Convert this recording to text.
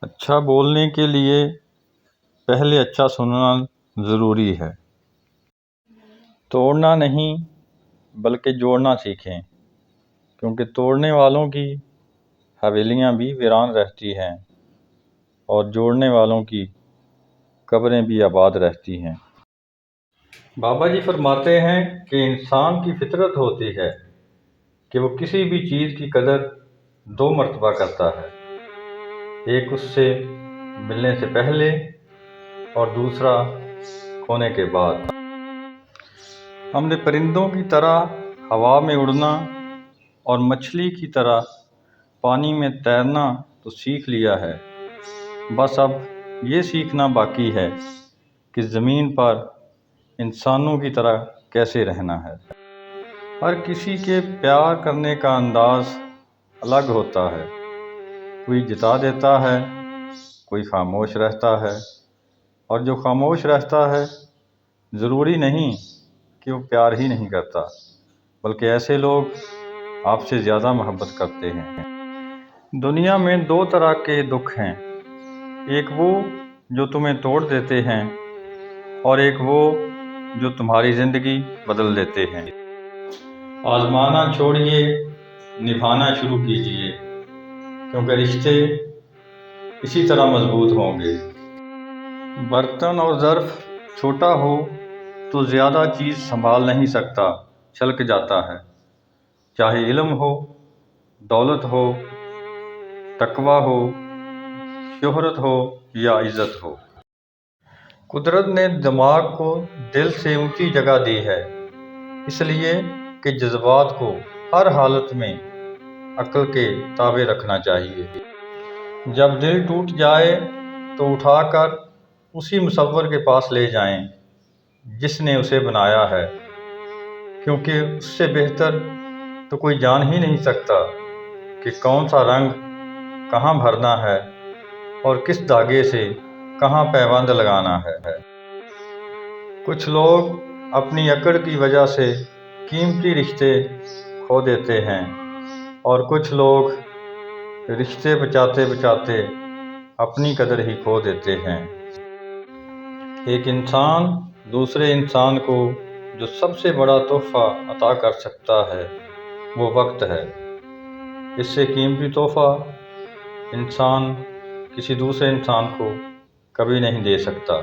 اچھا بولنے کے لیے پہلے اچھا سننا ضروری ہے۔ توڑنا نہیں بلکہ جوڑنا سیکھیں، کیونکہ توڑنے والوں کی حویلیاں بھی ویران رہتی ہیں اور جوڑنے والوں کی قبریں بھی آباد رہتی ہیں۔ بابا جی فرماتے ہیں کہ انسان کی فطرت ہوتی ہے کہ وہ کسی بھی چیز کی قدر دو مرتبہ کرتا ہے، ایک اس سے ملنے سے پہلے اور دوسرا کھونے کے بعد۔ ہم نے پرندوں کی طرح ہوا میں اڑنا اور مچھلی کی طرح پانی میں تیرنا تو سیکھ لیا ہے، بس اب یہ سیکھنا باقی ہے کہ زمین پر انسانوں کی طرح کیسے رہنا ہے۔ ہر کسی کے پیار کرنے کا انداز الگ ہوتا ہے، کوئی جتا دیتا ہے، کوئی خاموش رہتا ہے، اور جو خاموش رہتا ہے ضروری نہیں کہ وہ پیار ہی نہیں کرتا، بلکہ ایسے لوگ آپ سے زیادہ محبت کرتے ہیں۔ دنیا میں دو طرح کے دکھ ہیں، ایک وہ جو تمہیں توڑ دیتے ہیں اور ایک وہ جو تمہاری زندگی بدل دیتے ہیں۔ آزمانا چھوڑیے، نبھانا شروع کیجیے، کیونکہ رشتے اسی طرح مضبوط ہوں گے۔ برتن اور ظرف چھوٹا ہو تو زیادہ چیز سنبھال نہیں سکتا، چھلک جاتا ہے، چاہے علم ہو، دولت ہو، تقویٰ ہو، شہرت ہو یا عزت ہو۔ قدرت نے دماغ کو دل سے اونچی جگہ دی ہے، اس لیے کہ جذبات کو ہر حالت میں عقل کے تابع رکھنا چاہیے۔ جب دل ٹوٹ جائے تو اٹھا کر اسی مصور کے پاس لے جائیں جس نے اسے بنایا ہے، کیونکہ اس سے بہتر تو کوئی جان ہی نہیں سکتا کہ کون سا رنگ کہاں بھرنا ہے اور کس دھاگے سے کہاں پیوند لگانا ہے۔ کچھ لوگ اپنی اکڑ کی وجہ سے قیمتی رشتے کھو دیتے ہیں اور کچھ لوگ رشتے بچاتے بچاتے اپنی قدر ہی کھو دیتے ہیں۔ ایک انسان دوسرے انسان کو جو سب سے بڑا تحفہ عطا کر سکتا ہے وہ وقت ہے، اس سے قیمتی تحفہ انسان کسی دوسرے انسان کو کبھی نہیں دے سکتا۔